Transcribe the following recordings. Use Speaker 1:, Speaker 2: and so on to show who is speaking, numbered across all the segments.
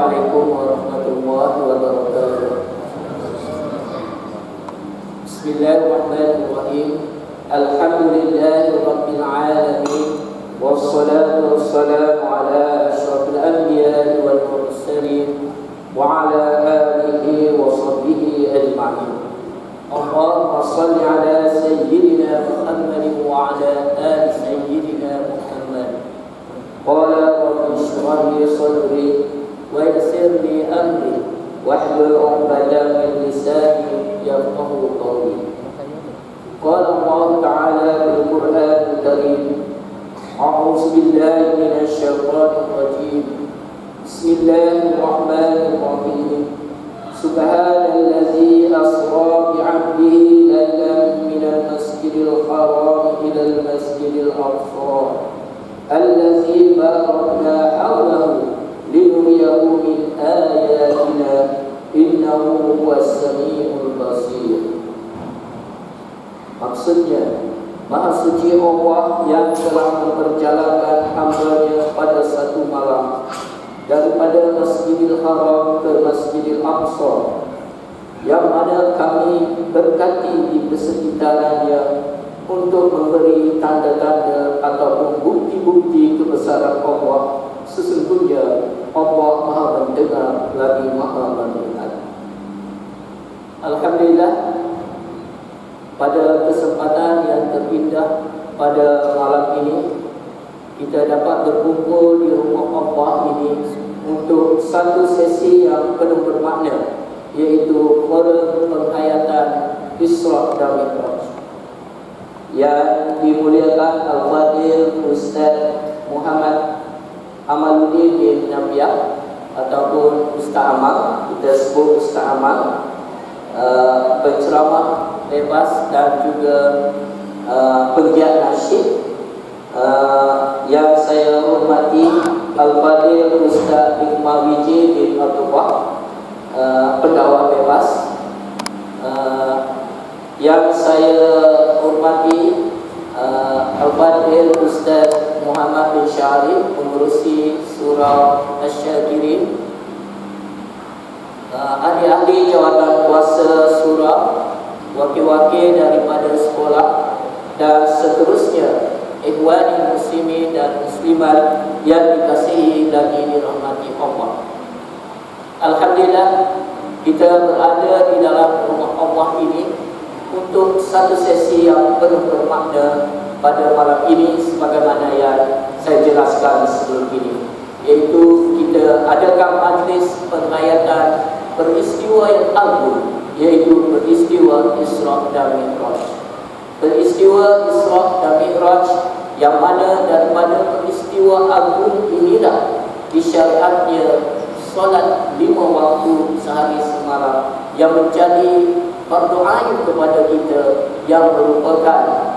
Speaker 1: Assalamualaikum warahmatullahi wabarakatuh. Bismillahirrahmanirrahim. Alhamdulillahi rabbil alamin. Wassalatu wassalamu ala asyrafil anbiya'i wal mursalin wa ala alihi wa sahbihi ajma'in. Allahumma salli ala sayyidina Muhammadin wa ala ali sayyidina Muhammad. Qala rabbi shrah li sadri wa yassir li amri wahlul 'uqdatam min lisani yafqahu qawli. Qala Allah Ta'ala fil Qur'anil Karim, a'udzu billahi minasy syaithanir rajim. Bismillahirrahmanirrahim. Subhanallazi asra bi 'abdihi lailan minal masjidil haram ilal masjidil aqsa allazi barakna hawlahu linuriyahu min ayatina innahu huwas samiul basir. Maksudnya, Maha suci Allah yang telah memperjalankan hamba-Nya pada satu malam daripada Masjidil Haram ke Masjidil Aqsa, yang mana kami berkati di persekitarannya untuk memberi tanda-tanda ataupun bukti-bukti kebesaran Allah. Sesungguhnya Allah Maha mendengar lagi Maha melihat. Alhamdulillah, pada kesempatan yang terindah pada malam ini kita dapat berkumpul di rumah Allah ini untuk satu sesi yang penuh bermakna, iaitu forum penghayatan Isra dan Mi'raj yang dimuliakan Al-Fadhil Ustaz Muhammad Amaluddin bin Nabiah ataupun Ustaz Amal, kita sebut Ustaz Amal, penceramah bebas dan juga penggiat nasyid, yang saya hormati Al-Fadhil Ustaz Iqmal Wiji bin Abdullah, pendakwah bebas, yang saya hormati Al-Fadhil Ustaz Muhammad bin Syarif, pengurusi surau Asy-Syakirin, ahli-ahli jawatan kuasa surau, wakil-wakil daripada sekolah, dan seterusnya ikhwani muslimin dan muslimat yang dikasihi dan dirahmati Allah. Alhamdulillah, kita berada di dalam rumah Allah ini untuk satu sesi yang penuh bermakna pada malam ini, sebagaimana yang saya jelaskan sebelum ini, iaitu kita adakan majlis penghayatan peristiwa yang agung, iaitu peristiwa Isra dan Mi'raj. Peristiwa Isra dan Mi'raj yang mana daripada peristiwa agung inilah disyariatnya solat 5 waktu sehari semalam, yang menjadi fardu ain kepada kita, yang merupakan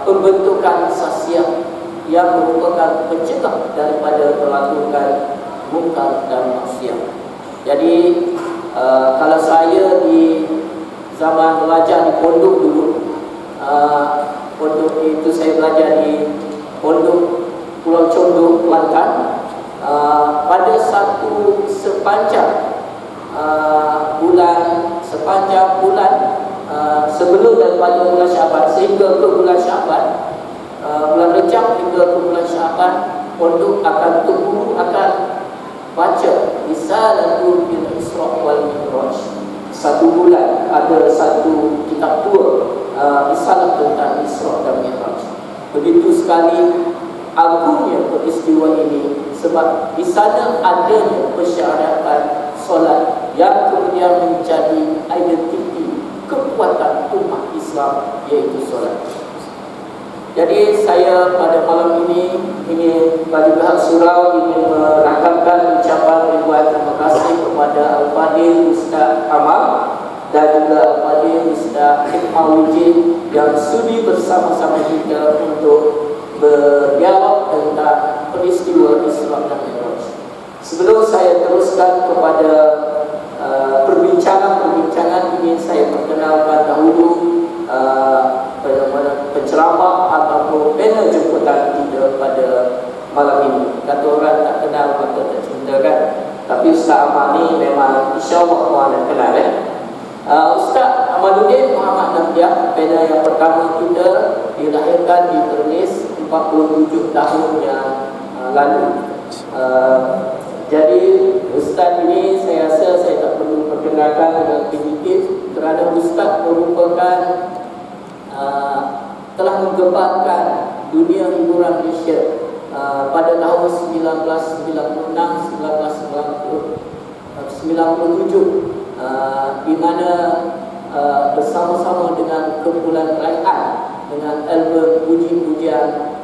Speaker 1: pembentukan sasiah, yang merupakan pencegah daripada melakukan mungkar dan maksiat. Jadi kalau saya di zaman belajar di pondok dulu, pondok itu saya belajar di pondok Pulau Condong, Kelantan. Pada sepanjang bulan sebelum daripada bulan Syaban sehingga ke bulan Syaban, bulan Rejab hingga ke bulan Syaban, pondok akan guru akan baca Risalatul bil Isra wal Mi'raj. Satu bulan ada satu kitab tua, risalah tentang Isra dan Mi'raj. Begitu sekali agungnya peristiwa ini, sebab di sana adanya persyaratan solat yang kemudian menjadi identiti kekuatan umat Islam, iaitu solat. Jadi saya pada malam ini bagi pihak surau ingin merakamkan ucapan ribuan terima kasih kepada Al-Fadhil Ustaz Amal dan juga Al-Fadhil Ustaz Iqmal Wiji yang sudi bersama-sama kita untuk berdialog tentang peristiwa Isra dan Mi'raj. Sebelum saya teruskan kepada perbincangan ingin saya perkenalkan dahulu penceramah ataupun panel jemputan kita pada malam ini. Kata orang tak kenal maka tak cinta kan. Tapi Alhamdulillah, pena yang pertama kita dilahirkan di Perlis 47 tahun yang lalu. Jadi Ustaz ini saya rasa saya tak perlu perkenalkan dengan sedikit, kerana Ustaz merupakan telah menggeparkan dunia hiburan Malaysia pada tahun 1996, 1997, di mana bersama-sama dengan kumpulan Raihan dengan album Puji-Pujian,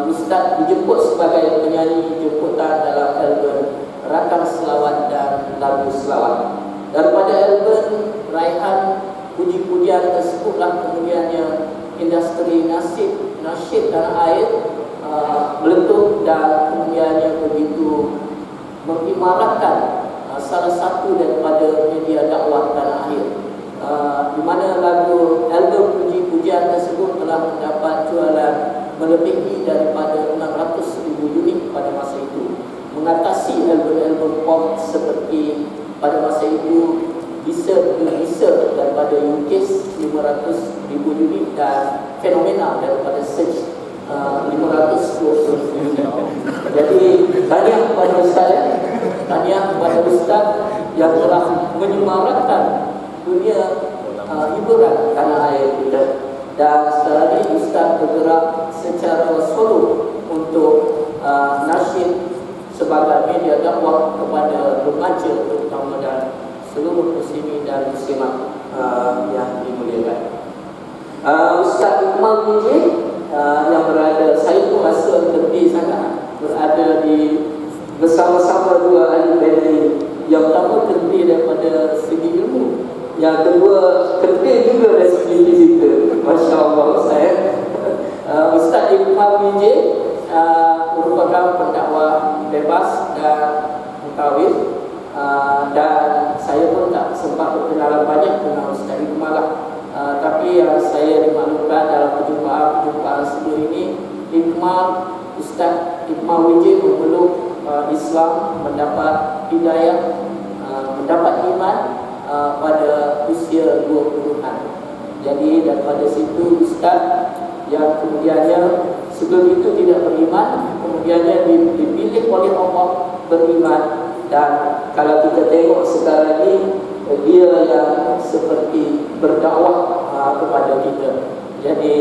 Speaker 1: Ustaz dijemput sebagai penyanyi jemputan dalam album Rakam Selawat dan Lagu Selawat. Daripada album Raihan Puji-Pujian tersebutlah kemudiannya industri nasyid tanah air meletup, dan kemudiannya begitu mengimaratkan salah satu daripada media dakwah tanah air, di mana lagu album Puji-Pujian tersebut telah mendapat jualan melebihi daripada 600,000 unit pada masa itu, mengatasi album-album pop seperti pada masa itu Bisa daripada UKIS 500,000 unit dan Fenomena daripada Search 520,000 unit. Jadi tahniah kepada Ustaz, tahniah kepada Ustaz yang telah menyemarakkan dunia hiburan tanah air kita. Dan sekarang ini Ustaz bergerak secara solo untuk nasyid sebagai media dakwah kepada remaja terutama dan seluruh muslimin dan muslimat yang dimuliakan. Ustaz Iqmal Mijin yang berada, saya pun rasa lebih sangat berada di bersama-sama dua ahli benda yang pertama terdiri daripada segi ilmu, yang kedua terdiri juga dari segi fizikal. Masya Allah saya. Ustaz Iqmal Mijin merupakan pendakwah bebas dan mutawif, dan saya pun tak sempat berkenalan banyak dengan Ustaz Iqmal lah. Tapi yang saya dimaklumkan dalam perjumpaan sebelum ini, Ustaz Iqmal Mijin memeluk Islam, mendapat hidayah, mendapat iman pada usia 20-an. Jadi daripada situ Ustaz yang kemudiannya sebelum itu tidak beriman, kemudiannya dipilih oleh Allah beriman. Dan kalau kita tengok sekarang ini, dia yang seperti berdakwah kepada kita. Jadi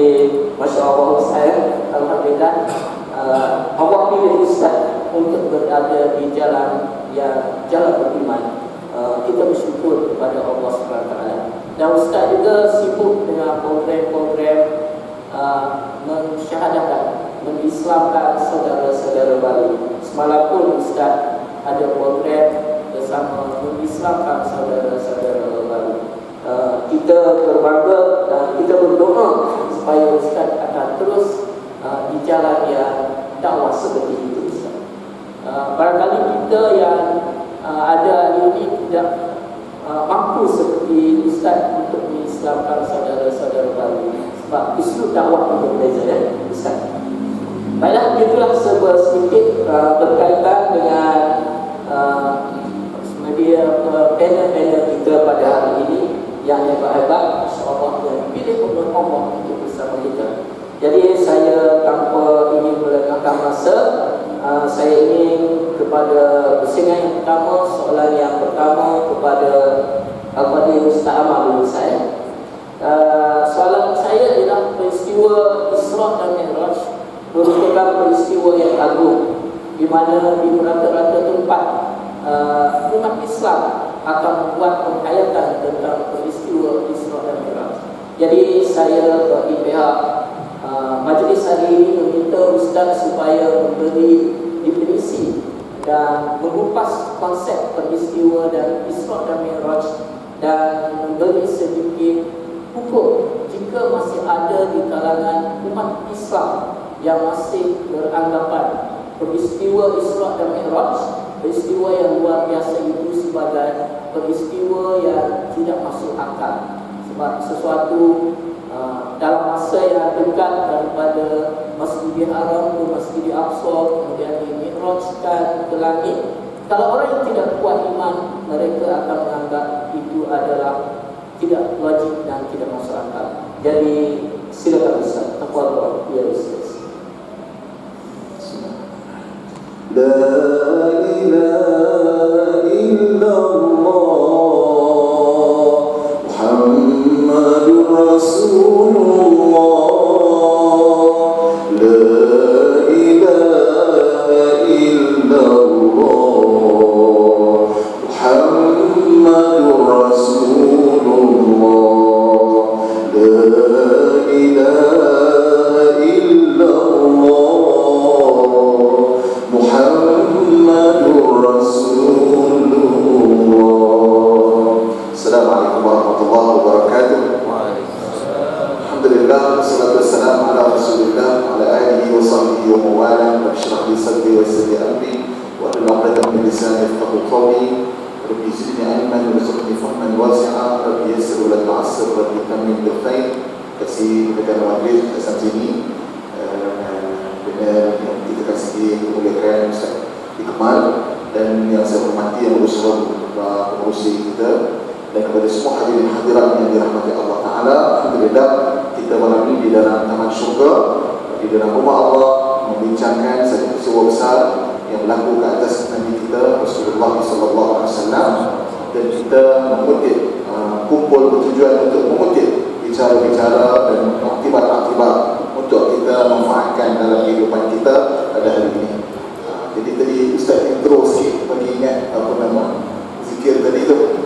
Speaker 1: Masya Allah saya, Alhamdulillah, Allah pilih Ustaz untuk berada di jalan beriman. Kita bersyukur kepada Allah SWT. Dan Ustaz juga sibuk dengan program-program mensyahadahkan, mengislamkan saudara-saudara baru. Semalam pun Ustaz ada program bersama mengislamkan saudara-saudara baru. Kita berbangga dan kita berdoa supaya Ustaz akan terus di jalan yang dakwah seperti itu, Ustaz. Barangkali kita yang ada hari ini tidak mampu seperti Ustaz untuk mengislamkan saudara-saudara baru, sebab uslub dakwah itu berbeza, ya Ustaz. Baiklah, itulah sebuah sedikit berkaitan dengan media panel kita pada hari ini yang hebat-hebat, insya-Allah, yang dipilih oleh Allah untuk bersama kita. Jadi saya tanpa ingin melengahkan masa, saya ingin kepada pusingan yang pertama, soalan yang pertama kepada Al-Fadhil Ustaz Amal dulu saya. Soalan saya adalah peristiwa Isra dan Mi'raj merupakan peristiwa yang agung, di mana di rata-rata tempat umat Islam akan membuat penghayatan tentang peristiwa Isra dan Mi'raj. Jadi saya bagi pihak majlis hari ini meminta Ustaz supaya memberi definisi dan mengupas konsep peristiwa dan Isra dan Mi'raj, dan memberi sedikit hukum jika masih ada di kalangan umat Islam yang masih beranggapan peristiwa Isra dan Mi'raj, peristiwa yang luar biasa itu, sebagai peristiwa yang tidak masuk akal, sebab sesuatu dalam masa yang dekat daripada Masjidil Haram ke Masjidil Aqsa, kemudian dimi'rajkan ke langit. Kalau orang yang tidak kuat iman, mereka akan menganggap itu adalah tidak wajib dan tidak masuk akal. Jadi silakan Ustaz, tafadhol ya Ustaz.
Speaker 2: La ilaha illallah Muhammadur Rasulullah. La ilaha illallah Muhammadur Rasulullah. La ilaha illallah Muhammadur Rasulullah. Assalamualaikum warahmatullahi wabarakatuh. Alhamdulillah, wassalatu wassalamu ala Rasulillah wa ala alihi wa sahbihi wa mawala. Rabbi shrah li sadri wa yassir li amri wa hlul 'uqdatam min lisani yafqahu qawli. Rabbi zidni ilman warzuqni fahman wasi'a. Rabbi yassir wa la tu'assir. Rabbi tammim bil khair. Kasih kepada majlis kat sini dengan yang kita kasih kemuliaan Ustaz Iqmal dan yang saya hormati yang berusaha pengurusi kita, dan kepada semua hadirin hadirat yang dirahmati Allah Ta'ala. Alhamdulillah, kita malam ini di dalam taman syurga, di dalam rumah Allah, membincangkan satu peristiwa besar yang berlaku ke atas Nabi kita Rasulullah SAW, dan kita mengutip kumpul bertujuan untuk mengutip bicara-bicara dan akibat-akibat untuk kita manfaatkan dalam kehidupan kita pada hari ini. Jadi tadi Ustaz intro sikit bagi ingat apa nama zikir tadi tu.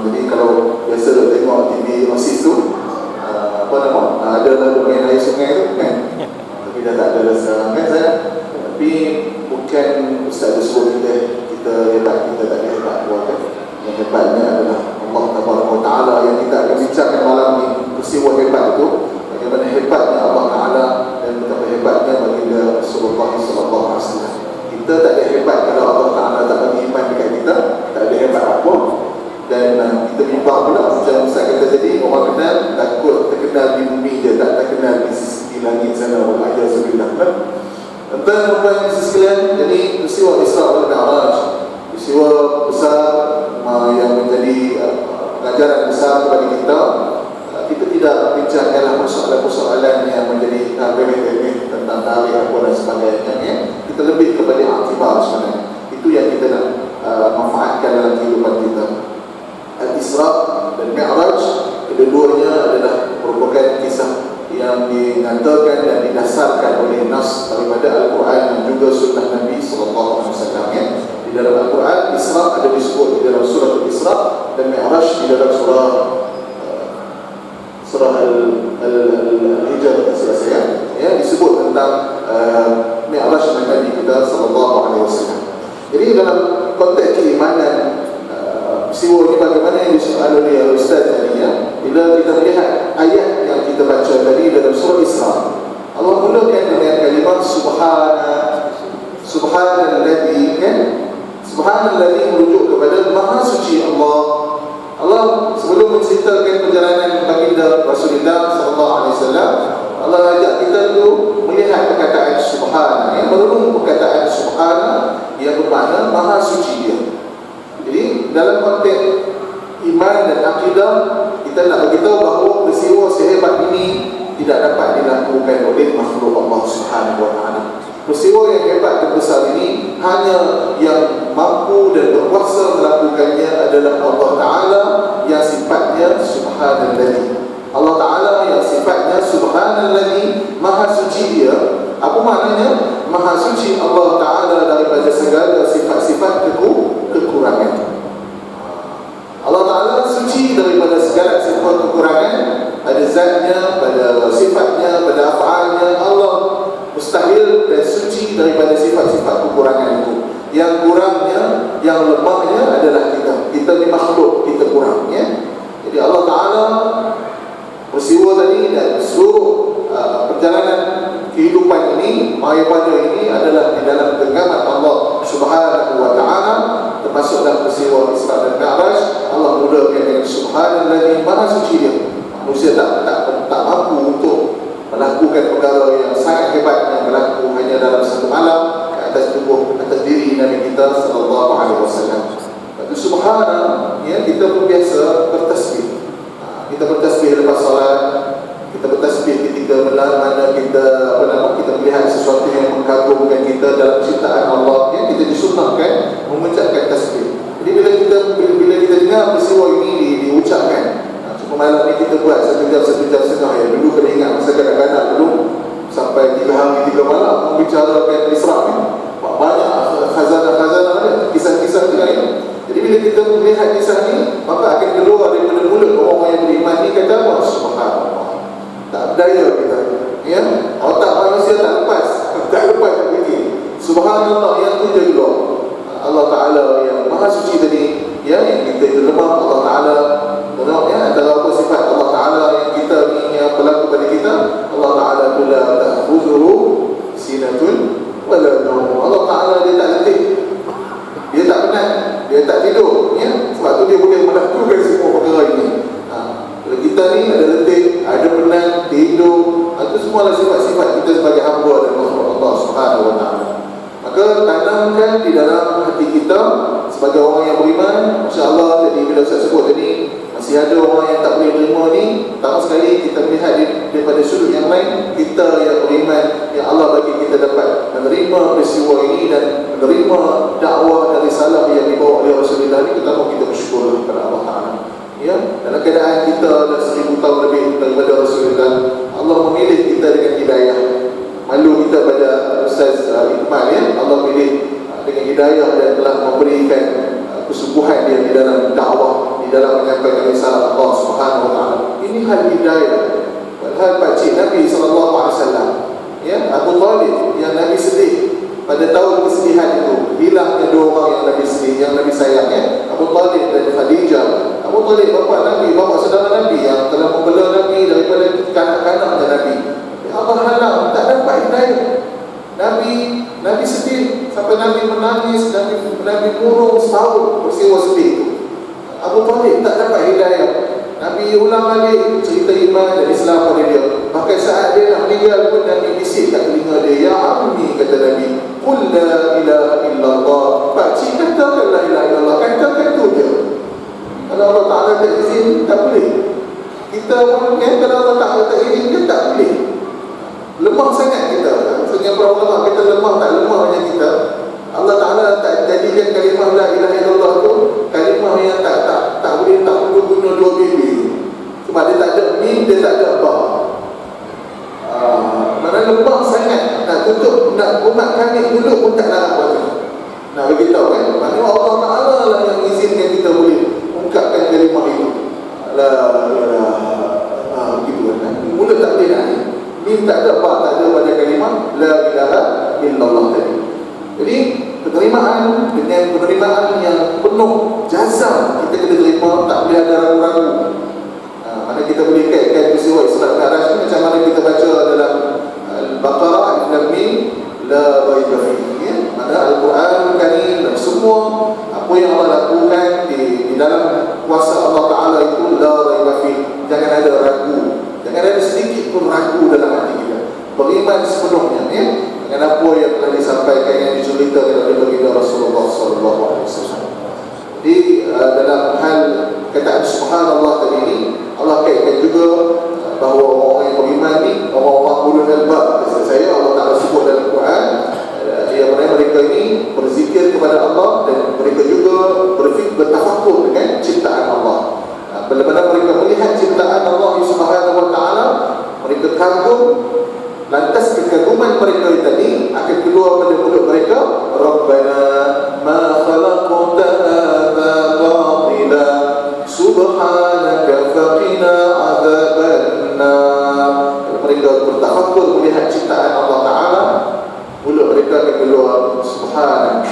Speaker 2: Jadi kalau biasa tengok TV OSIS tu, apa nama, ada lalu main air sungai tu kan, tapi dah tak ada rasa kan saya. Tapi bukan Ustaz suruh kita hebat, kita tak ada hebat buat kan. Yang hebatnya adalah Allah Taala yang kita akan bincangkan malam ni. Peristiwa hebat itu, bagaimana hebatnya Allah Ta'ala dan betapa hebatnya baginda Rasulullah SAW. Kita tak ada hebat kalau Allah Ta'ala tak bagi iman dekat kita, tak ada hebat apa. Dan kita bimbang pula macam Ustaz kata tadi, orang kenal takut terkenal di bumi je, tak terkenal di sisi langit sana. Wa'ayah sebilah. Tuan-tuan yang sekalian, jadi peristiwa Isra wal Mi'raj, peristiwa besar yang menjadi pelajaran besar kepada kita. Kita tidak bincangkanlah persoalan-persoalan yang menjadi remeh-remeh tentang tarikh apa dan sebagainya ya. Kita lebih kepada aktibar sebenarnya. Itu yang kita nak manfaatkan dalam kehidupan kita. Al-Isra dan Mi'raj, kedua-duanya adalah merupakan kisah yang dinyatakan dan didasarkan oleh nas daripada Al-Quran dan juga sunnah Nabi SAW ya. Di dalam Al-Quran, Isra ada disebut di dalam surah Al-Isra, dan Mi'raj di dalam surah Al-Hijr ya, disebut tentang Mi'raj Nabi kita sallallahu alaihi wasallam. Jadi dalam konteks keimanan, peristiwa ini bagaimana yang disoal oleh Ustaz tadi ya. Bila kita melihat ayat yang kita baca tadi dalam surah Isra, Allah mulakan dengan kalimat subhanalladzi kan. Subhanalladzi merujuk kepada maha suci Allah. Allah sebelum menceritakan perjalanan baginda Rasulullah SAW, Allah ajak kita tu melihat perkataan subhana, yang merenung perkataan subhana yang bermakna maha suci dia. Jadi dalam konteks iman dan akidah, kita nak beritahu bahawa peristiwa sehebat ini tidak dapat dilakukan oleh makhluk Allah Subhanahu Wa Taala. Peristiwa yang hebat dan besar ini hanya yang mampu dan berkuasa melakukannya adalah Allah Ta'ala yang sifatnya subhanalladzi. Allah Ta'ala yang sifatnya subhanalladzi, maha suci dia. Apa maknanya? Maha suci Allah Ta'ala daripada segala sifat-sifat kekurangan. Allah Ta'ala suci daripada segala sifat kekurangan, pada zatnya, pada sifatnya, pada af'alnya. Allah mustahil dan suci daripada sifat-sifat kekurangan itu. Yang kurangnya, yang lemahnya adalah kita. Kita ni makhluk, kita kurang ya. Jadi Allah Ta'ala, peristiwa tadi dan seluruh perjalanan kehidupan ini, maya pada ini adalah di dalam genggaman Allah Subhanahu Wa Ta'ala, termasuk dalam peristiwa Isra dan Mi'raj. Allah mulakan dengan subhanalladzi, maha suci dia. Manusia tak mampu untuk melakukan perkara yang sangat hebat yang berlaku hanya dalam satu malam ke atas tubuh, atas diri Nabi kita sallallahu alaihi wasallam. Itu subhana ya, kita pun biasa bertasbih. bertasbih lepas solat, kita bertasbih ketika mana kita kita melihat sesuatu yang mengagumkan kita dalam ciptaan Allah, yang kita disunahkan mengucapkan tasbih. Jadi bila kita dengar peristiwa ini diucapkan, cuma malam ni kita buat 1 jam setengah ya. Dulu kena ingat masa kadang-kadang dulu sampai 3 hari 3 malam membicarakan Isra ni. Banyak khazanah-khazanah dia, kisah-kisah dia ni. Jadi bila kita melihat kisah ni, maka akan keluar daripada mulut orang yang beriman ni kata apa? Subhanallah. Tak berdaya kita. Ya, otak manusia tak lepas begini. Subhanallah, yang tu je keluar. Allah Ta'ala yang Maha Suci tadi, ya, yang kita itu lemah, Allah Ta'ala ya, antara apa sifat Allah Ta'ala yang kita ni yang berlaku pada kita, Allah Ta'ala tu la ta'khudhuhu sinatun wala nawm. Allah Ta'ala dia tak letih, dia tak penat, dia tak tidur, ya. Sebab tu dia boleh melakukan semua perkara ini. Kalau kita ni ada letih, ada penat, tidur, itu semua adalah sifat-sifat kita sebagai hamba dan makhluk Allah Subhanahu wa Ta'ala. Maka tanamkan di dalam hati kita sebagai orang yang beriman. Masya-Allah, jadi bila saya sebut tadi masih ada orang yang tak boleh terima ni, pertama sekali kita melihat daripada sudut yang lain. Kita yang beriman, yang Allah bagi kita dapat menerima peristiwa ini dan menerima dakwah dan risalah yang dibawa oleh Rasulullah ini, pertama kita bersyukur kepada Allah Ta'ala. Ya, dalam keadaan kita dah 1000 tahun lebih daripada Rasulullah, Allah memilih kita dengan hidayah. Malu kita pada Ustaz Iqmal, ya, Allah pilih dengan hidayah dan telah memberikan kesubuhan dia di dalam dakwah, di dalam menyampaikan risalah Allah Subhanahu wa Ta'ala. Ini hal hidayah. Hal pakcik Nabi SAW, ya, Abu Talib yang Nabi sedih pada tahun kesedihan itu, hilangnya 2 orang yang Nabi sedih, yang Nabi sayang, ya, Abu Talib dan Khadijah. Abu Talib bapa Nabi, bapa saudara Nabi yang telah membela Nabi daripada kanak-kanaknya Nabi. Allah halang, tak dapat hidayah. Nabi sedih sampai Nabi menangis, Nabi murung setahun peristiwa sedih itu. Abu Talib tak dapat hidayah. Nabi ulang balik cerita iman dan Islam pada dia. Bahkan saat dia nak meninggal pun Nabi bisik kat telinga dia, ya ammi, kata Nabi, qul la ilaha illallah. Pakcik katakan la ilaha illallah, katakan tu je. Kalau Allah Ta'ala tak izin, tak boleh. Kita pun kan, kalau Allah Ta'ala tak izin, kan tak boleh. Lemah sangat kita. Maksudnya para ulama kita lemah, tak lemahnya kita. Allah Ta'ala tak jadikan kalimah la ilaha illallah tu kalimah yang tak boleh, tak perlu guna 2 bibi. Sebab dia tak ada mim, dia tak ada ba. Mana lemah sangat. Nak tutup, nak umat kami dulu pun tak nak buat itu. Nak beritahu kan, maknanya Allah Ta'ala lah yang izinkan kita boleh ungkapkan kalimah itu. La ilaha, gitu kan. Mulut tak boleh nak ni. Mim tak ada, ba tak ada pada kalimah la ilaha illallah tadi. Jadi penerimaan dengan penerimaan yang penuh jazam kita kena terima, tak boleh ada ragu-ragu. Mana kita boleh kaitkan peristiwa Isra Mi'raj ni macam mana kita baca dalam Al-Baqarah, Alif Lam Mim, la raiba fihi. Mana Al-Quran Karim dan semua apa yang Allah lakukan di dalam kuasa Allah Ta'ala itu la raiba fihi. Jangan ada ragu, jangan ada sedikit pun ragu dalam hati kita. Beriman sepenuhnya, ya, dengan apa yang telah disampaikan, yang diceritakan oleh baginda Rasulullah SAW. Jadi dalam hal kataan subhanallah tadi ini, Allah kaitkan juga bahawa orang yang beriman ni, orang-orang ulul albab, saya Allah Ta'ala sebut dalam Quran, yang mana mereka ini berzikir kepada Allah dan mereka juga bertafakur dengan ciptaan Allah. Bila mana mereka melihat ciptaan Allah Subhanahu wa Ta'ala, mereka kagum. Lantas kekaguman mereka tadi akan keluar pada mulut mereka, Rabbana ma khalaqta hadza batila subhanaka faqina adzabannar. Mereka bertafakur melihat ciptaan Allah Ta'ala, mulut mereka akan keluar, Subhanak,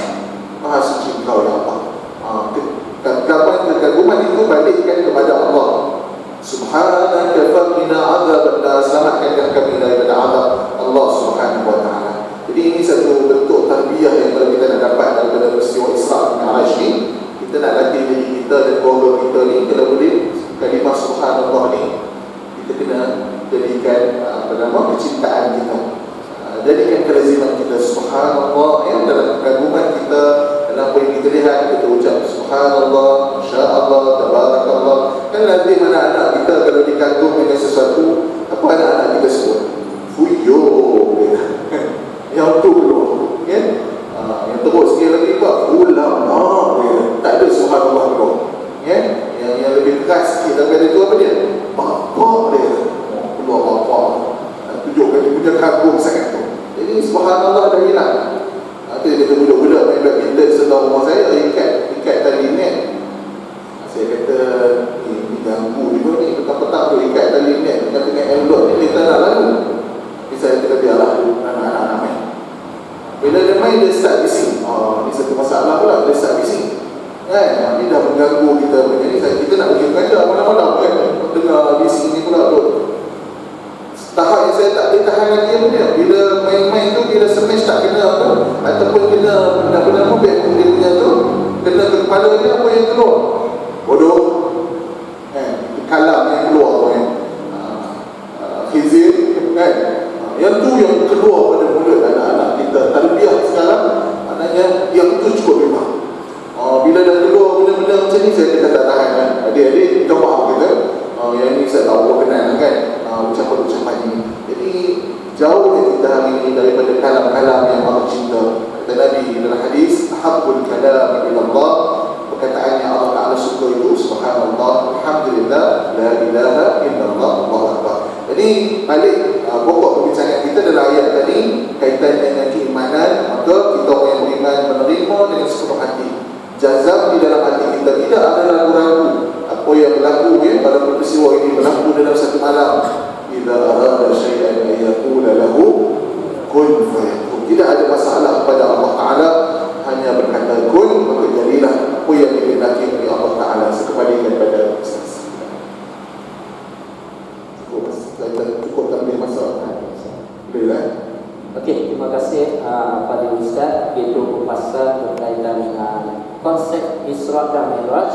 Speaker 2: Maha Suci Engkau ya Allah. Kekaguman itu balikkan kepada Allah. Subhanaka faqina adzabannar, selamatkanlah kami daripada azab Allah Subhanahu wa Ta'ala. Jadi ini satu bentuk tarbiyah yang kalau kita nak dapat daripada peristiwa Isra Mi'raj ni, kita nak latih diri kita dan keluarga kita ni, kalau boleh kalimah subhanallah ni kita kena jadikan kecintaan kita. Jadikan kelaziman kita subhanallah, ya, dalam kekaguman kita, dalam apa yang kita lihat, kita ucap subhanallah, masyaallah, tabarakallah. Kan nanti mana anak kita kalau dikagum kita kagum sangat tu. Jadi subhanallah dah hilang. Itu dia kata budak-budak main badminton sebelah rumah saya, ikat tali net. Saya kata ni ganggu juga ni, petang-petang tu ikat tali net tengah-tengah elok ni, kita nak lalu. Tapi saya kata biarlah anak-anak main. Bila dia main, dia start bising. Ni satu masalah pula, dia start bising. Kan? Ni dah mengganggu kita punya ni. Kita nak pergi mengajar malam-malam kan? Dengar bising ni pula tu. Tahap yang saya tak boleh tahan lagi apa dia. Bila main-main tu, bila smash tak kena tu, ataupun kena benda-benda mobile pun dia punya tu, kena ke kepala dia, apa yang keluar? Bodoh. Kalam yang keluar tu kan. Khizir kan. Yang tu yang keluar pada mulut anak-anak kita. Tarbiyah sekarang, maknanya yang tu cukup memang. Bila dah keluar benda-benda macam ni, saya kata tak tahan kan. Adik-adik, minta maaf kita. Yang ni saya tahu kenal kan. Ucapan-ucapan ini. Jadi jauh kita hari ini daripada kalam-kalam yang Allah cinta. Kata Nabi dalam hadis, ahabbul kalam ila Allah, perkataan yang Allah Ta'ala suka itu subhanallah, alhamdulillah, la ilaha illallah, Allahu akbar. Jadi balik pokok perbincangan kita dalam ayat tadi kaitan dengan keimanan, maka kita orang yang beriman menerima dengan sepenuh hati. Jazam di dalam hati kita, tidak ada ragu-ragu apa yang berlaku ya, pada peristiwa ini berlaku dalam satu malam. Idza arada syai'an ayaqula lahu kun fayakun. Tidak ada masalah kepada Allah Ta'ala, hanya berkata kun, maka jadilah apa yang dikehendaki oleh Allah Ta'ala sekembalikan pada prestasi. Cukup tak boleh masalah. Boleh lah.
Speaker 1: Okey, terima kasih pada Ustaz. Itu pembahasan berkaitan dengan konsep Isra dan Mi'raj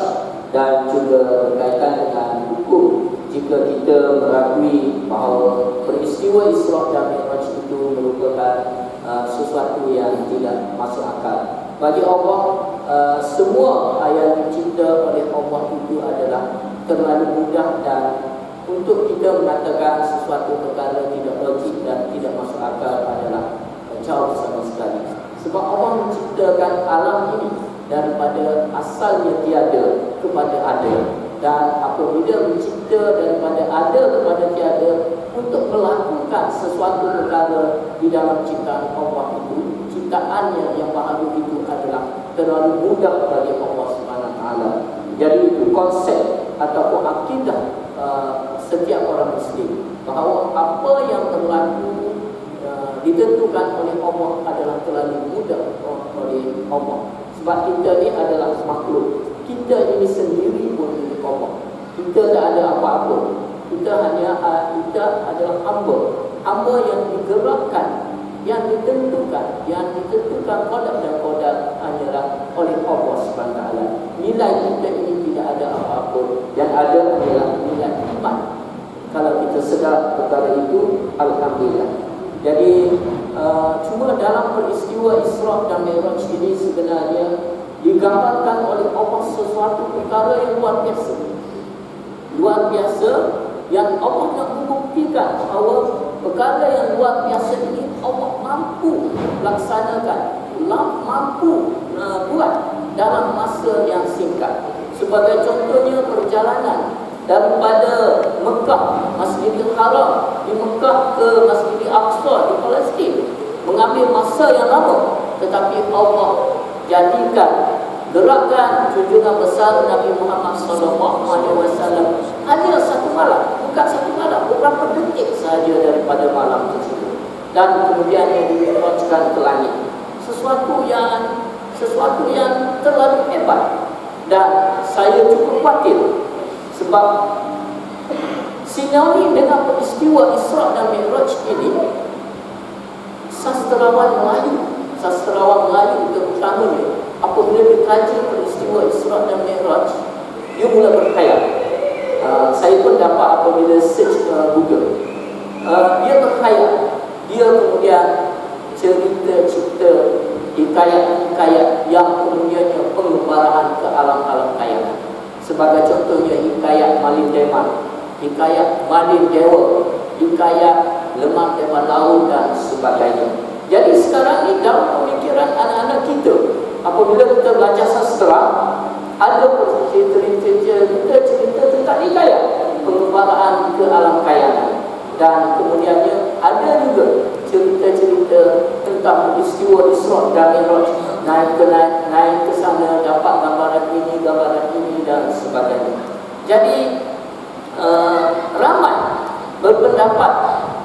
Speaker 1: dan juga berkaitan dengan hukum jika kita merakui bahawa peristiwa Isra dan Mi'raj itu merupakan sesuatu yang tidak masuk akal. Bagi Allah, semua yang dicipta oleh Allah itu adalah terlalu mudah, dan untuk kita mengatakan sesuatu perkara tidak logik dan tidak masuk akal adalah jauh sama sekali. Sebab Allah menciptakan alam ini daripada asalnya tiada kepada ada, dan apabila mencipta daripada ada kepada tiada untuk melakukan sesuatu perkara di dalam ciptaan Allah itu, ciptaannya yang baharu itu adalah terlalu mudah bagi Allah SWT. Jadi itu konsep ataupun akidah setiap orang Muslim, bahawa apa yang berlaku ditentukan oleh Allah adalah terlalu mudah oleh Allah. Sebab kita ni adalah makhluk, kita ini sendiri pun milik Allah. Kita tak ada apa-apa, kita adalah hamba yang digerakkan, yang ditentukan qadar dan qadar hanyalah oleh Allah SWT. Nilai kita ini tidak ada apa-apa, yang ada adalah nilai iman. Kalau kita sedar perkara itu, alhamdulillah. Jadi cuma dalam peristiwa Isra dan Mi'raj ini sebenarnya digambarkan oleh Allah sesuatu perkara yang luar biasa, yang Allah nak membuktikan bahawa perkara yang luar biasa ini Allah mampu laksanakan, mampu buat dalam masa yang singkat. Sebagai contohnya perjalanan daripada Mekah, Masjidil Haram di Mekah ke Masjidil Aqsa di Palestin mengambil masa yang lama, tetapi Allah jadikan gerakan junjungan besar Nabi Muhammad SAW hanya satu malam, bukan satu malam, beberapa detik sahaja daripada malam tersebut, dan kemudian dimi'rajkan ke langit. Sesuatu yang terlalu hebat, dan saya cukup khawatir sebab sinoni dengan peristiwa Isra dan Mi'raj ini, sastrawan Melayu terutamanya, apabila dikaji peristiwa Isra dan Mi'raj, dia mula berkhayal. Saya pun dapat apabila search Google, dia berkhayal, dia kemudian cerita-cerita, hikayat-hikayat yang kemudiannya pengembaraan ke alam-alam khayalan. Sebagai contohnya hikayat Malin Deman, hikayat Malin Dewa, hikayat Lemah Dewan Laut dan sebagainya. Jadi sekarang ni dalam pemikiran anak-anak kita, apabila kita belajar sastra, ada cerita tentang hikayat pengembaraan ke alam khayalan. Dan kemudiannya ada juga cerita-cerita tentang peristiwa Isra dan Mi'raj, naik ke sana, dapat gambaran ini dan sebagainya. Jadi ramai berpendapat,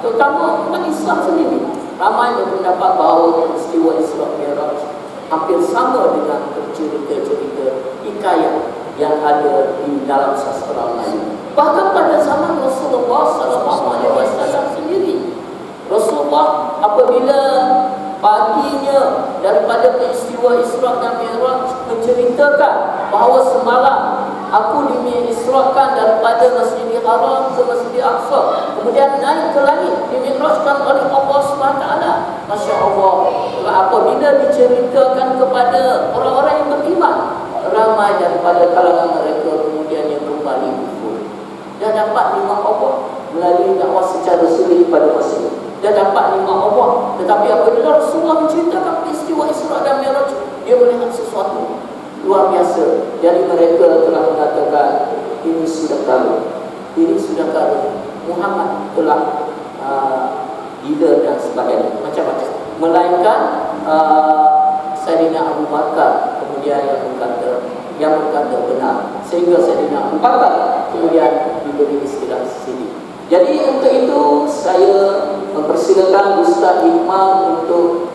Speaker 1: terutama umat Islam sendiri, ramai berpendapat bahawa peristiwa Isra Mi'raj hampir sama dengan cerita-cerita hikayat yang ada di dalam sastra Melayu. Bahkan pada zaman Rasulullah SAW sendiri, Rasulullah apabila paginya daripada peristiwa Isra dan Mi'raj menceritakan bahawa semalam aku diisrakan daripada Masjidil Haram ke Masjidil Aqsa, kemudian naik ke langit, dimi'rajkan oleh Allah SWT. Masya Allah, apabila diceritakan kepada orang-orang yang beriman, ramai daripada kalangan mereka kemudian yang kembali kufur. Dan dapat nikmat Allah melalui dakwah secara suri pada masa itu. Dan dapat nikmat Allah. Tetapi apabila Rasulullah menceritakan peristiwa Isra dan Mi'raj, dia melihat sesuatu luar biasa. Jadi mereka telah mengatakan, ini sudah kalah, Muhammad telah gila dan sebagainya, macam-macam. Melainkan Sayyidina Abu Bakar kemudian yang berkata benar, sehingga Sayyidina Abu Bakar kemudian diberi istilah sini. Jadi untuk itu saya mempersilakan Ustaz Imam untuk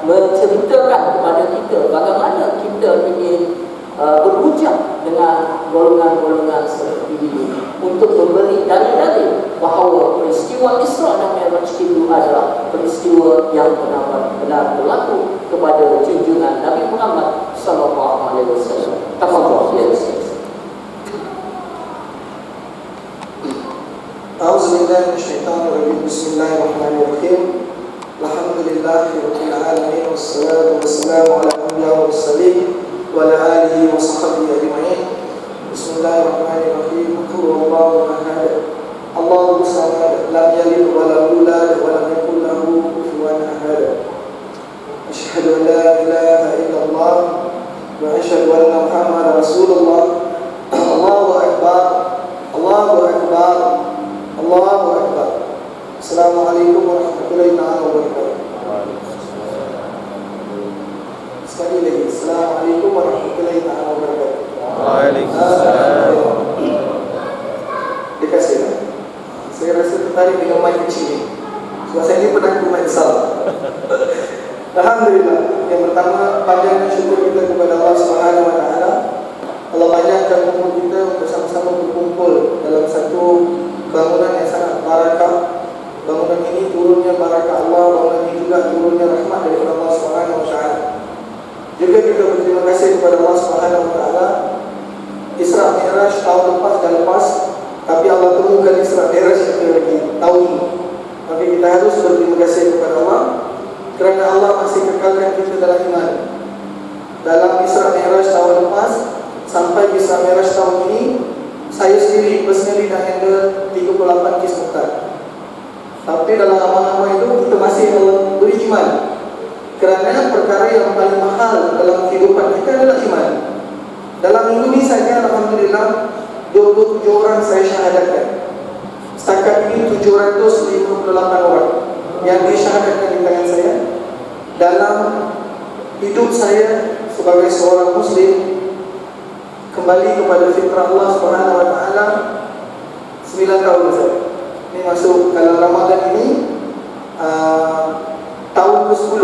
Speaker 1: menceritakan kepada kita bagaimana kita ingin berhujah dengan golongan-golongan seperti ini untuk memberi dalil-dalil bahawa peristiwa Isra dan Mi'raj itu adalah peristiwa yang benar-benar berlaku kepada junjungan Nabi Muhammad SAW. Tafadhal ya Ustaz.
Speaker 3: A'udzubillahi minasyaitonirrajim. Bismillahirrahmanirrahim. Alhamdulillahirabbil alamin wassalatu wassalamu ala anbiya'i mursalin wa ala alihi wa sahbihi ajma'in. Bismillahirrahmanirrahim. Qul huwallahu ahad. Allahu samad, lam yalid wa lam yulad wa lam yakul lahu kufuwan ahad. Asyhadu an la ilaha illallah wa asyhadu anna Muhammadar Rasulullah. Allahu akbar. Allahu akbar. Allahu akbar. Assalamualaikum warahmatullahi wabarakatuh. Sekali lagi, Assalamualaikum warahmatullahi wabarakatuh. Waalaikumsalam. Dikasih. Saya rasa tertarik dengan mic kecil ini. Sebab saya ini pernah mic besar. Alhamdulillah. Yang pertama, panjangkan syukur kita kepada Allah Subhanahu wa taala. Allah banyakkan umur kita untuk sama-sama berkumpul dalam satu bangunan yang sangat barakah. Bangunan ini turunnya barakah Allah, bangunan ini juga turunnya rahmat dari Allah Subhanahu wa taala. Juga kita berterima kasih kepada Allah Subhanahu wa taala. Isra Mi'raj tahun lepas dan lepas, tapi Allah temukan Isra Mi'raj lagi tahun ini. Maka kita harus berterima kasih kepada Allah kerana Allah masih kekalkan kita dalam iman. Dalam Isra Mi'raj tahun lepas sampai Isra Mi'raj tahun ini, saya sendiri personally dah handle 38 kes murtad. Tapi dalam amal-amal itu kita masih beri iman. Kerana perkara yang paling mahal dalam kehidupan kita adalah iman. Dalam minggu ini saja alhamdulillah 27 orang saya syahadatkan. Setakat ini 758 orang yang disyahadatkan di tangan saya. Dalam hidup saya sebagai seorang muslim, kembali kepada fitrah Allah Subhanahu wa taala 9 tahun saja. Ini masuk kalau Ramadan ini tahun ke-10.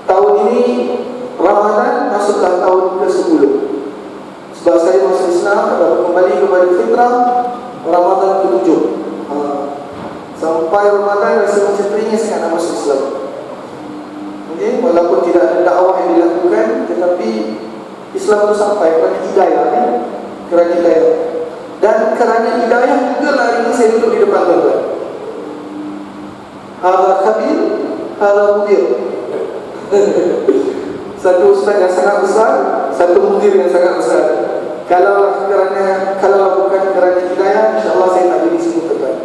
Speaker 3: Tahun ini Ramadan masuklah tahun ke-10. Sebab saya masuk Islam dan kembali kepada fitrah Ramadan ke-7. Sampai Ramadan rasa macam teringin sangat nak masuk Islam. Okay, walaupun tidak ada dakwah yang dilakukan, tetapi Islam itu sampai kerana hidayah, kan? Kerana hidayah. Dan kerana hidayah juga lah hari ini saya duduk di depan tuan-tuan. Hadha khabir, hadha mudir. Satu ustaz yang sangat besar, satu mudir yang sangat besar. Kalau bukan kerana hidayah, insya-Allah saya tak jadi sini tuan-tuan.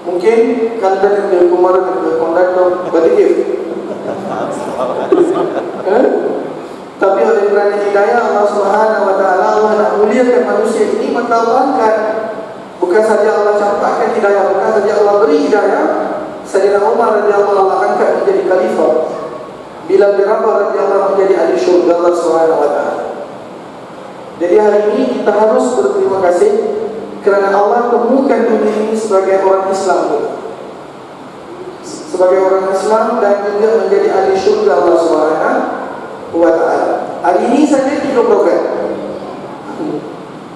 Speaker 3: Mungkin kantor ke kemarin ke konduktor berdikir. Tapi oleh kerana hidayah Allah Subhanahu wa taala, Allah nak mulia saja Allah campakkan hidayah, bukan saja Allah beri hidayah, Sayyidina Umar radhiyallahu anhu angkat menjadi khalifah, Bilal bin Rabah radhiyallahu anhu menjadi ahli syurga Allah Subhanahu wa taala. Jadi hari ini kita harus berterima kasih kerana Allah temukan dunia ini sebagai orang Islam pun, sebagai orang Islam, dan juga menjadi ahli syurga Allah Subhanahu wa taala. Hari ini saja 3 program.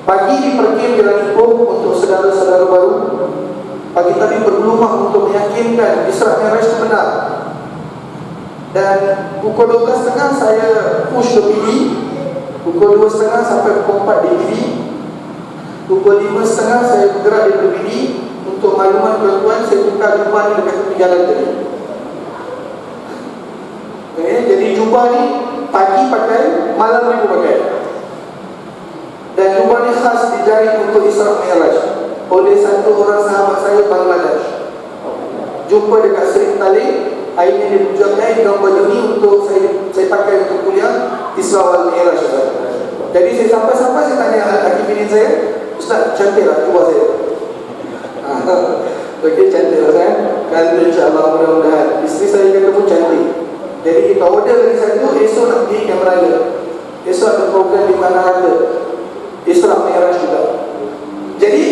Speaker 3: Pagi di Perkim Jalan Ipoh untuk saudara-saudara baru. Pagi tadi bergelumah untuk meyakinkan Isra Mi'raj itu benar. Dan pukul 12.30 saya push ke PD, pukul 2.30 sampai pukul 4 di PD, pukul 5.30 saya bergerak di PD. Untuk makluman tuan-tuan, saya tukar jubah ni dekat tepi jalan tadi. Jadi jubah ni pagi pakai, malam ni pun pakai. Dan jubah ni khas dijari untuk Isra Mi'raj oleh satu orang sahabat saya Bangladesh. Jumpa dekat Seri Tali, akhirnya dia bujangkan dalam baju ni untuk saya pakai untuk kuliah Isra wal Mi'raj. Jadi saya sampai-sampai saya tanya akibinin saya, Ustaz, cantik lah jubah saya. Okey, cantik lah kan? Kan insyaAllah mudah-mudahan isteri saya kata pun cantik. Jadi kita order lagi satu, esok nak pergi Kamp Raya. Esok ada program di mana ada Isra Mi'raj juga. Jadi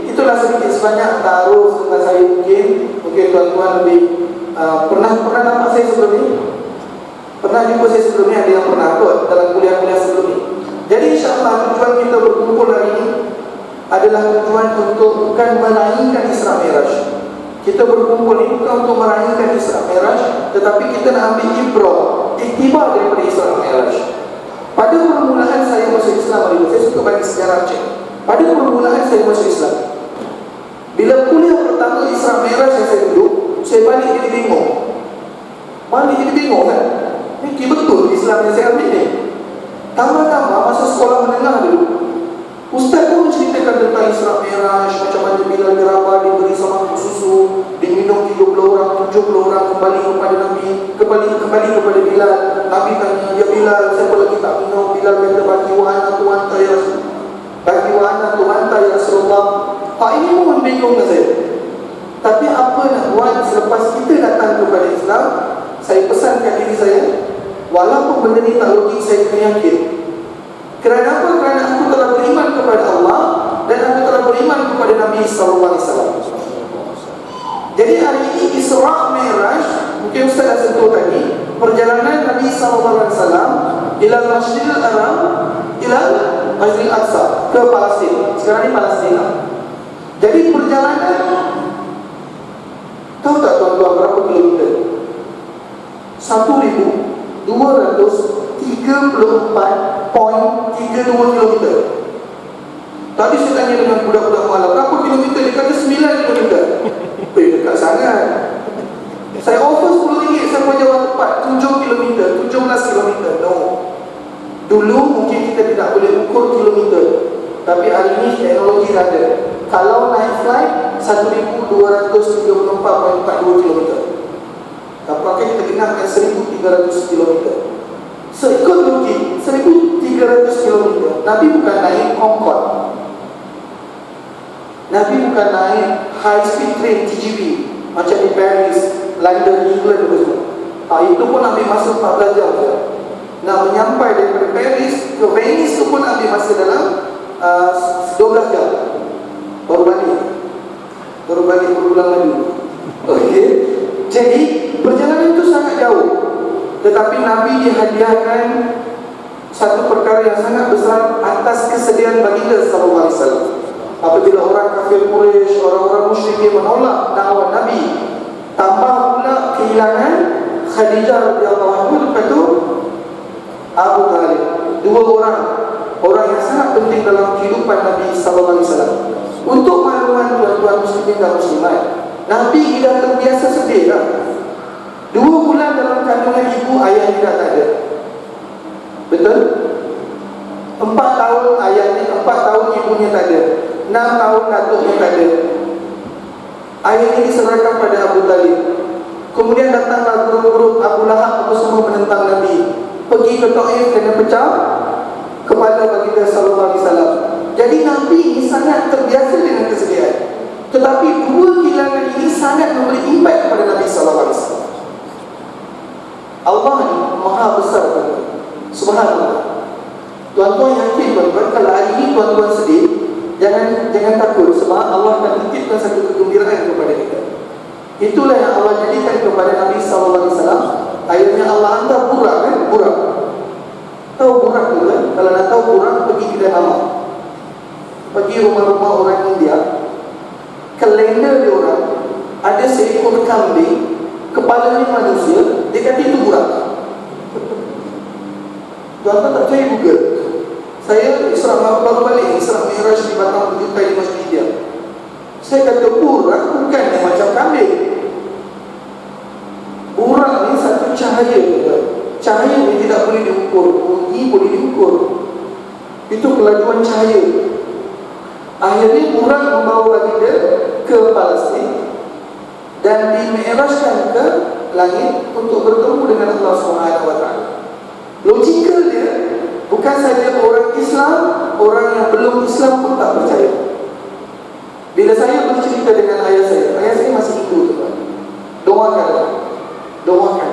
Speaker 3: itulah sedikit sebanyak taruh tentang saya. Mungkin tuan-tuan lebih pernah nampak saya sebelum ini, pernah jumpa saya sebelum ini, ada yang pernah kot dalam kuliah-kuliah sebelum ini. Jadi insyaAllah tujuan kita berkumpul hari ini adalah tujuan untuk bukan meraihkan Isra Mi'raj. Kita berkumpul ini bukan untuk meraihkan Isra Mi'raj, tetapi kita nak ambil ibrah, iktibar daripada Isra Mi'raj. Pada permulaan saya masuk Islam, saya suka bagi sejarah Aceh. Pada permulaan saya masuk Islam, bila kuliah pertama Isra Mi'raj yang saya duduk, saya balik jadi bingung. Balik jadi bingung kan? Ini betul Islam yang saya ambil ni. Tambah-tambah masa sekolah menengah dulu, Ustaz pun ceritakan tentang Isra Mi'raj, macam mana Bilal bin Rabah diberi sama susu, diminum 30 orang, 70 orang kembali kepada Nabi, kembali kepada Bilal. Nabi tanya, ya Bilal, siapa lagi tak minum? Bilal kata, bagi wa ana tu anta ya Rasulullah. Bagi wa ana tu anta ya Rasulullah. Ini pun membingungkan saya. Tapi apa nak buat selepas kita datang kepada Islam, saya pesankan diri saya, walaupun benda ni tak logik, saya kena yakin. Kerana apa? Kerana aku telah beriman kepada Allah dan aku telah beriman kepada Nabi SAW. Jadi hari ini Isra Mi'raj, mungkin Ustaz dah sentuh tadi, perjalanan Nabi SAW ila Masjidil Haram, ila Masjidil Aqsa, ke Palestin. Sekarang ni Palestina. Jadi perjalanan, tahu tak tuan-tuan berapa kilometer? 1,234.32 kilometer. Tadi saya tanya dengan budak-budak malam, berapa kilometer? Dia kata 9 kilometer. Dekat sangat. Saya offer RM10, saya pun jawab tepat 7 kilometer, 17 kilometer. No. Dulu mungkin kita tidak boleh ukur kilometer, tapi hari ini teknologi dah ada. Kalau naik flight 1,234.42 kilometer, apakah kita genapkan 1,300 kilometer. Seikut logik 1,300 kilometer. Nabi bukan naik Concorde, Nabi bukan naik high speed train TGV macam di Paris, London, England itu semua. Itu pun ambil masa 14 jam saja. Nak menyampai daripada Paris ke Venice itu pun ambil masa dalam 12 jam. Baru balik berbulan lagi. Okey. Jadi perjalanan itu sangat jauh, tetapi Nabi dihadiahkan satu perkara yang sangat besar atas kesediaan baginda sallallahu alaihi wasallam. Apabila orang kafir Quraisy, orang-orang musyrikin menolak dakwah Nabi, tambah pula kehilangan Khadijah radhiyallahu anha, lepas itu Abu Talib, dua orang yang sangat penting dalam kehidupan Nabi sallallahu alaihi wasallam. Untuk makluman tuan-tuan muslimin dan muslimat, Nabi tidak terbiasa sedih tak? 2 bulan dalam kandungan ibu, ayahnya dah tak ada. Betul? 4 tahun ayahnya, 4 tahun ibunya tak ada, 6 tahun datuknya tak ada. Akhirnya diserahkan pada Abu Talib. Kemudian datanglah grup-grup Abu Lahab, apa semua menentang Nabi. Pergi ke Taif kena pecah kepala baginda sallallahu alaihi wasallam. Jadi Nabi sangat terbiasa dengan kesedihan. sangat memberi impact kepada Nabi SAW. Allah ni maha besar, tuan-tuan. Subhanallah. Tuan-tuan yakin, tuan-tuan, kalau hari ini tuan-tuan sedih, jangan takut, sebab Allah akan titipkan satu kegembiraan kepada kita. Itulah yang Allah jadikan kepada Nabi SAW. Akhirnya Allah hantar burak, kan? Burak. Tahu burak tu kan? Kalau nak tahu burak, pergi kedai mamak, pergi rumah-rumah orang India. Kalender dia orang ada seekor kambing, kepalanya manusia, dia kata itu burak. Tuan-tuan tak percaya Google. Saya baru balik Isra Mi'raj di Batam, berjumpa di Masjid India. Saya kata burak bukan macam kambing. Burak ni satu cahaya. Cahaya ni tidak boleh diukur, bunyi boleh diukur. Itu kelajuan cahaya. Akhirnya burak membawa baginda ke Palestin dan dimi'rajkan ke langit untuk bertemu dengan Allah SWT. Logikal dia, bukan saja orang Islam, orang yang belum Islam pun tak percaya. Bila saya bercerita dengan ayah saya masih Hindu, tuan. Doakan.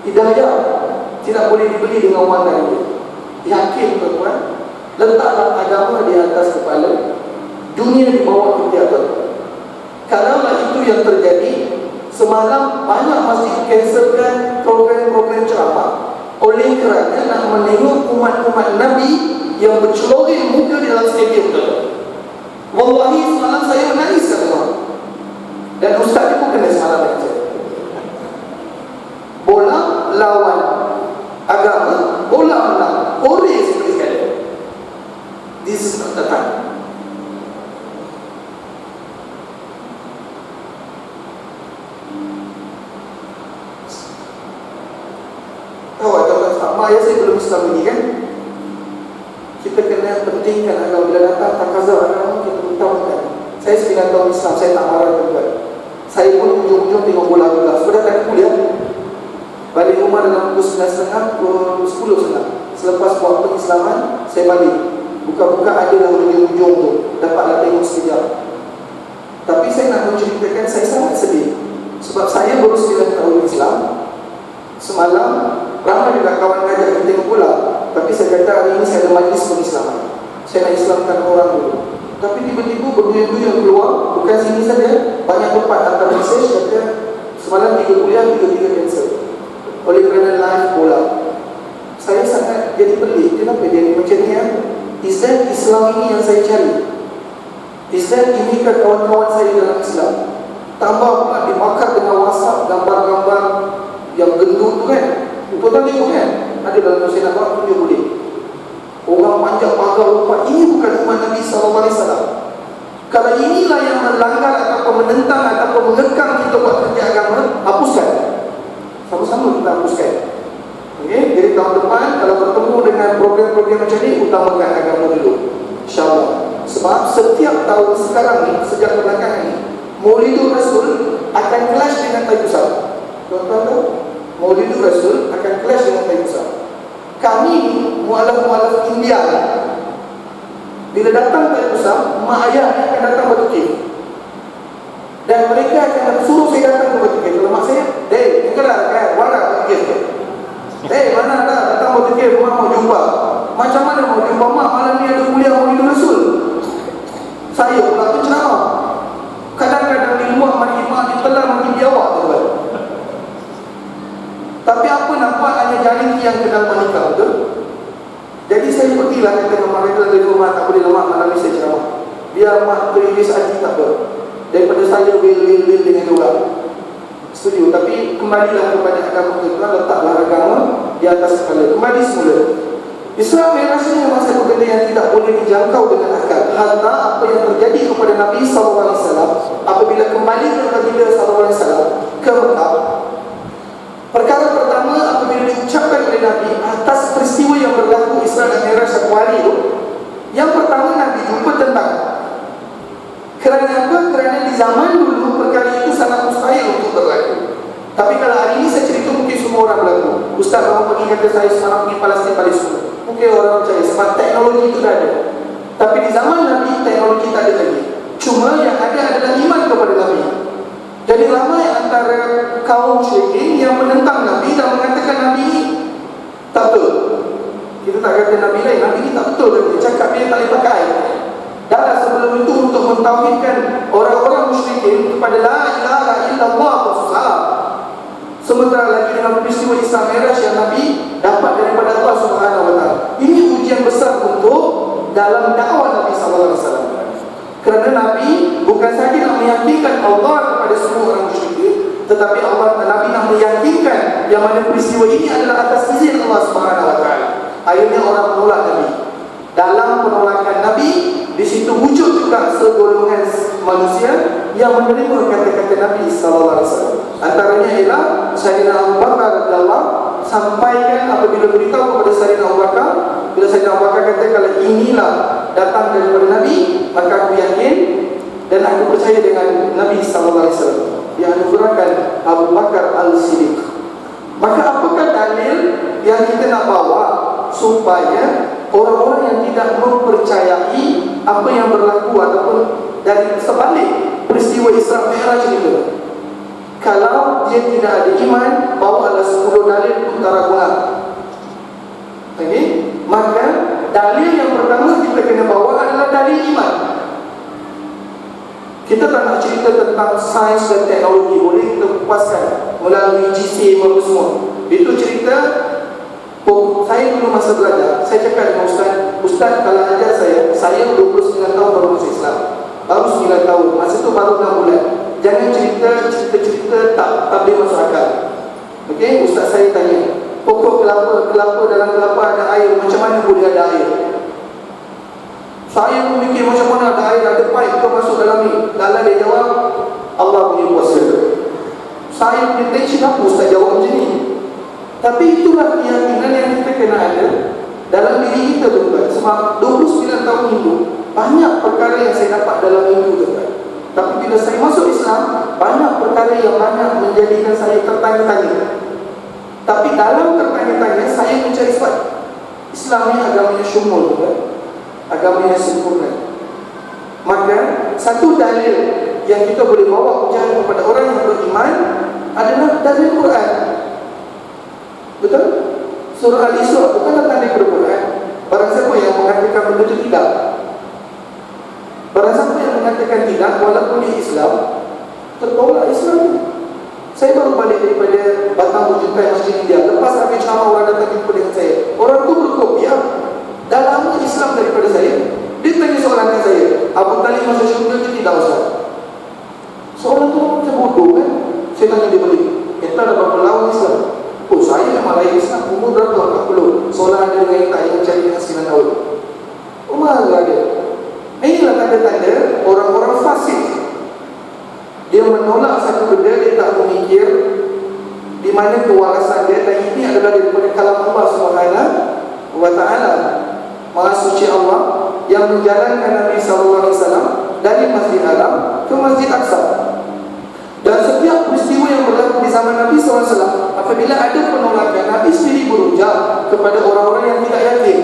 Speaker 3: Hidayah tidak boleh dibeli dengan wang dan duit. Yakin, tuan-tuan, letaklah agama di atas kepala, dunia di bawah ketiak, tuan-tuan. Kalaulah itu yang terjadi, semalam banyak masjid cancelkan program-program ceramah oleh kerana nak menengok umat-umat Nabi yang bercelorin muka di dalam stadium, tuan-tuan. Wallahi semalam saya menangis kat rumah. Dan ustaz itu kena semalam saja. Bola lawan agama, bola menang, ore seperti sekali. This is not the time. Tahu tak, sama ayah saya belum Islam lagi kan? Kita kena pentingkan agama. Bila datang takazah agama, kita utamakan. Saya 9 tahun Islam, saya tak marah tuan-tuan. Saya pun ujung-ujung tengok bola juga. Sudah tak kuliah, balik rumah dalam pukul 9.30, pukul 10.30. Selepas buat pengislaman, saya balik. Buka-buka ada dalam ujung-ujung tu, dapatlah tengok sekejap. Tapi saya nak menceritakan, saya sangat sedih. Sebab saya baru 9 tahun Islam. Semalam ramai juga kawan ngajak kita tengok bola, tapi saya kata hari ini saya ada majlis pengislaman. Saya nak Islamkan orang dulu. Tapi tiba-tiba berduyun-duyun keluar, bukan sini saja, banyak tempat hantar mesej kata semalam 3 kuliah, 3 cancel oleh kerana live bola. Saya sangat jadi pelik, kenapa dia ni macam ni ya? Is that Islam ini yang saya cari? Is that ini ke kawan-kawan saya dalam Islam? Tambah pula dibakar dengan WhatsApp gambar-gambar yang gendut tu kan. Tuan-tuan tengok kan? Ada dalam saya nak buat tunjuk boleh. Orang panjang pagar lompat. Ini bukan umat Nabi SAW. Kalau inilah yang melanggar ataupun menentang ataupun mengekang kita buat kerja agama, hapuskan. Sama-sama kita hapuskan. Okay? Jadi tahun depan kalau bertemu dengan program-program macam ni, utamakan agama dulu, InsyaAllah. Sebab setiap tahun sekarang ni, sejak belakangan ni, Maulidur Rasul akan clash dengan Taipusat. Tuan-tuan tahu? Maulidur Rasul akan clash dengan Taipusat. Kami ni, mu'alaf-mu'alaf India, bila datang Taipusat, mak ayah akan datang Batu Cave. Dan mereka akan suruh saya datang ke Batu Cave. Kalau mak saya, "Dek, engkau dah kan, warna Batu Cave. Dek, mana dah datang Batu Cave, mak mau jumpa." Macam mana mau jumpa mak? Malam ni ada kuliah Maulidur Rasul. Saya pula penceramah. Kadang-kadang di luar mandi mak ditelan makin biawak, tuan. Tapi apa nampak hanya jaring yang kenal manikah, betul? Jadi saya pergilah kata dengan mereka dari rumah, tak boleh lemak malam ni saya ceramah. Biar mak teriris haji tak apa. Daripada saya wil dengan orang. Setuju, tapi kembalilah kepada agama kita, letaklah agama di atas kepala. Kembali semula. Islam Mi'raj ini memang satu benda yang tidak boleh dijangkau dengan akal. Hatta apa yang terjadi kepada Nabi SAW apabila kembali ke Baginda SAW ke Mekah. Perkara pertama apabila diucapkan oleh Nabi atas peristiwa yang berlaku Isra dan Mi'raj satu hari itu, yang pertama Nabi jumpa tentang. Kerana apa? Kerana di zaman dulu perkara itu sangat mustahil untuk berlaku. Tapi kalau hari ini saya cerita, mungkin semua orang berlaku. Ustaz orang pergi kata saya semalam pergi Palestin. Mungkin orang percaya sebab teknologi itu dah ada. Tapi di zaman Nabi teknologi tak ada lagi. Cuma yang ada adalah iman kepada Nabi. Jadi ramai antara kaum musyrikin yang menentang Nabi dan mengatakan Nabi ini tak betul. Kita tak kata Nabi lain, Nabi ini tak betul. Dia cakap dia tak boleh pakai. Dan sebelum itu untuk mentauhidkan orang-orang musyrikin kepada la ilaha illallah susah. Sementara lagi dengan peristiwa Isra Mi'raj yang Nabi dapat daripada Allah Subhanahu wa taala. Ini ujian besar untuk dalam dakwah Nabi sallallahu alaihi wasallam. Kerana Nabi bukan saja nak meyakinkan Allah kepada semua orang musyrikin, tetapi Nabi nak meyakinkan yang mana peristiwa ini adalah atas izin Allah Subhanahu wa taala. Akhirnya orang menolak Nabi. Dalam penolakan Nabi, di situ wujud juga segolongan manusia yang menerima kata-kata Nabi sallallahu alaihi wasallam. Antaranya ialah Sayyidina Abu Bakar radhiyallahu sampaikan apabila beritahu kepada Sayyidina Abu Bakar, bila Sayyidina Abu Bakar kata kalau inilah datang daripada Nabi, maka aku yakin dan aku percaya dengan Nabi sallallahu alaihi wasallam. Dia anugerahkan Abu Bakar Al-Siddiq. Maka apakah dalil yang kita nak bawa supaya orang-orang yang tidak mempercayai apa yang berlaku ataupun dari sebalik peristiwa Isra Mi'raj itu, kalau dia tidak ada iman, bawalah 10 dalil pun tak guna. Okay? Maka dalil yang pertama kita kena bawa adalah dalil iman. Kita tak nak cerita tentang sains dan teknologi, boleh kita kupaskan melalui GC apa semua. Itu cerita saya dulu masa belajar, saya cakap dengan Ustaz kalau ajar saya 29 tahun baru masuk Islam, baru 9 tahun, masa tu baru 6 bulan. Jangan cerita tak boleh masuk akal. Okey, Ustaz saya tanya, pokok kelapa dalam kelapa ada air, macam mana boleh ada air? Saya pun fikir macam mana ada air, ada pipe kau masuk dalam ni. Dalam dia jawab, Allah punya kuasa. Saya punya tension apa Ustaz jawab macam ni? Tapi itulah keyakinan yang kita kena ada dalam diri kita, tuan-tuan. Sebab 29 tahun Hindu, banyak perkara yang saya dapat dalam Hindu, tuan-tuan. Tapi bila saya masuk Islam, banyak perkara yang banyak menjadikan saya tertanya-tanya. Tapi dalam tertanya-tanya, saya mencari sebab Islam ni agamanya syumul, tuan-tuan. Agamanya sempurna. Maka satu dalil yang kita boleh bawa ujian kepada orang yang beriman adalah dalil Quran. Betul? Surah Al-Isra bukan datang dari Quran. Barang siapa yang mengatakan benda itu tidak, barang siapa yang mengatakan tidak, walaupun dia Islam, tertolak Islam. Saya baru balik daripada Batam berjumpa Masjid India. Lepas habis ceramah, orang datang jumpa dengan saya. Orang tu berkopiah, dah lama Islam daripada saya. Dia tanya soalan dengan saya, Abu Talib masuk syurga ke tidak Ustaz? Soalan tu macam bodoh kan? Saya tanya dia balik, kita dah berapa lama Islam? Oh, saya memang lahir Islam, umur berapa? 40. Soalan ada dengan tak yang cari dengan 9 tahun. Umar ada. Inilah tanda-tanda orang-orang fasik. Dia menolak satu benda, dia tak memikir di mana kewarasan dia, dan ini adalah daripada kalam Allah Subhanahu wa taala. Maha suci Allah yang menjalankan Nabi sallallahu alaihi wasallam dari Masjid Haram ke Masjid Aqsa. Dan setiap peristiwa yang berlaku di zaman Nabi SAW, apabila ada penolakan, Nabi sendiri berujar kepada orang-orang yang tidak yakin.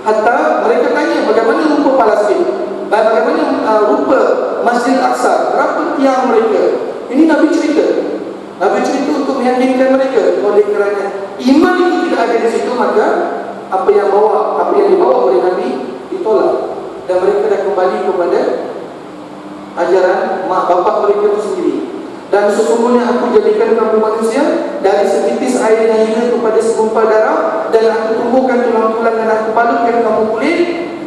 Speaker 3: Hatta mereka tanya bagaimana rupa Palestin, bagaimana rupa Masjid Aqsa, berapa tiang mereka. Ini Nabi cerita. Nabi cerita untuk meyakinkan mereka. Oleh kerana iman itu tidak ada di situ, maka apa yang dibawa oleh Nabi ditolak. Dan mereka dah kembali kepada ajaran mak bapak mereka itu sendiri. Dan sesungguhnya aku jadikan kamu manusia dari setitis air yang hina kepada segumpal darah, dan aku tumbuhkan tulang-tulang dan aku balutkan kamu kulit,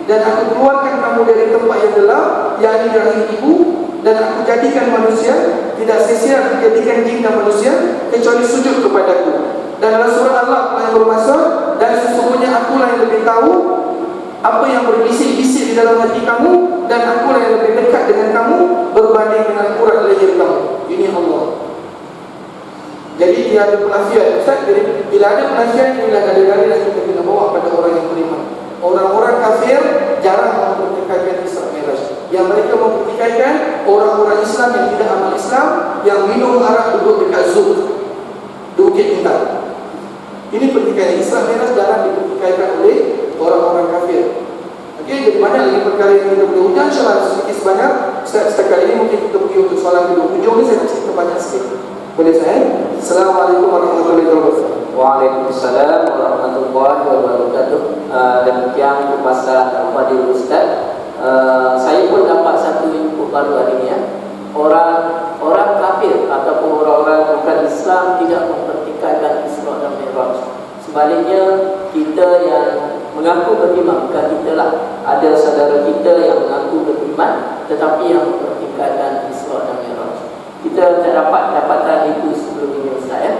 Speaker 3: dan aku keluarkan kamu dari tempat yang gelap, yakni rahim ibu, dan aku jadikan manusia tidak sia-sia aku jadikan jin dan manusia kecuali sujud kepadaku. Dan dalam surah Allah yang bermaksud, dan sesungguhnya akulah yang lebih tahu apa yang berbisik-bisik di dalam hati kamu, dan akulah yang lebih dekat dengan kamu berbanding dengan urat leher kamu. Ini Allah. Jadi dia ada penafian. Ustaz, jadi bila ada penafian, inilah dalil-dalil yang kita kena bawa pada orang yang beriman. Orang-orang kafir jarang mempertikaikan Isra Mi'raj. Yang mereka mempertikaikan orang-orang Islam yang tidak amal Islam, yang minum arak duduk dekat Zul, di Bukit Bintang. Ini pertikaian Isra Mi'raj jarang dipertikaikan oleh orang-orang kafir. Okey, jadi banyak lagi perkara yang kita boleh undang. InsyaAllah sedikit sebanyak. Setakat ini mungkin kita pergi untuk soalan dulu. Hujung ni saya nak cerita banyak sikit. Boleh saya? Assalamualaikum warahmatullahi wabarakatuh.
Speaker 1: Waalaikumsalam warahmatullahi wabarakatuh. Demikian kupasan Fadil Ustaz. Saya pun dapat satu info baru hari ini ya. Orang kafir ataupun orang-orang bukan Islam tidak mempertikaikan Isra dan Mi'raj. Sebaliknya kita yang mengaku beriman, bukan kita lah, ada saudara kita yang mengaku beriman tetapi yang mempertikaikan Isra dan Mi'raj. Kita tak dapat dapatan itu sebelum ini Ustaz ya.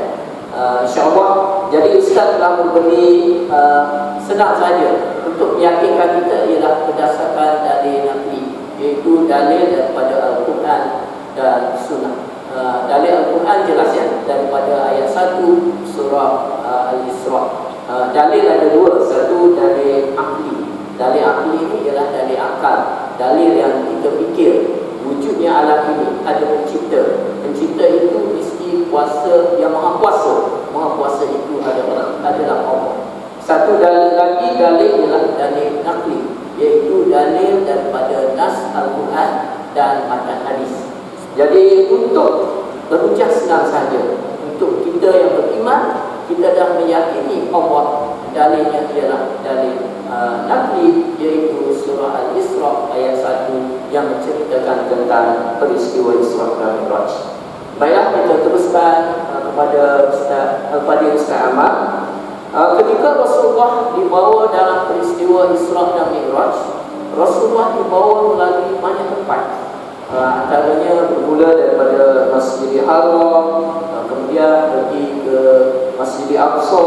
Speaker 1: InsyaAllah. Jadi Ustaz telah memberi senang saja untuk meyakinkan kita ialah berdasarkan dalil Nabi, iaitu dalil daripada Al-Quran dan Sunnah. Dalil Al-Quran jelas ya, daripada ayat 1 surah Al-Isra. Dalil ada dua, satu dalil akli. Dalil akli ini ialah dalil akal, dalil yang kita fikir wujudnya alam ini ada pencipta. Pencipta itu mesti kuasa yang maha kuasa. Maha kuasa itu adalah Allah. Satu dalil lagi, dalil ialah dalil nakli, iaitu dalil daripada nas Al-Quran dan matan hadis. Jadi untuk berhujah senang saja. Untuk kita yang beriman, kita dah meyakini Allah. Dalilnya ialah dalil nakli, iaitu surah Al-Isra ayat 1 yang menceritakan tentang peristiwa Isra dan Mi'raj. Baiklah, kita teruskan kepada Ustaz Al-Fadhil Ustaz Ahmad. Ketika Rasulullah dibawa dalam peristiwa Isra dan Mi'raj, Rasulullah dibawa melalui banyak tempat. Antaranya bermula daripada Masjidil Haram, kemudian pergi ke Masjidil Aqsa,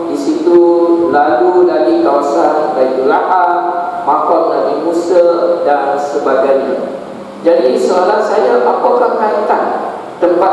Speaker 1: di situ lalu lagi kawasan Baitul Laham, makam Nabi Musa dan sebagainya. Jadi soalan saya, apakah kaitan tempat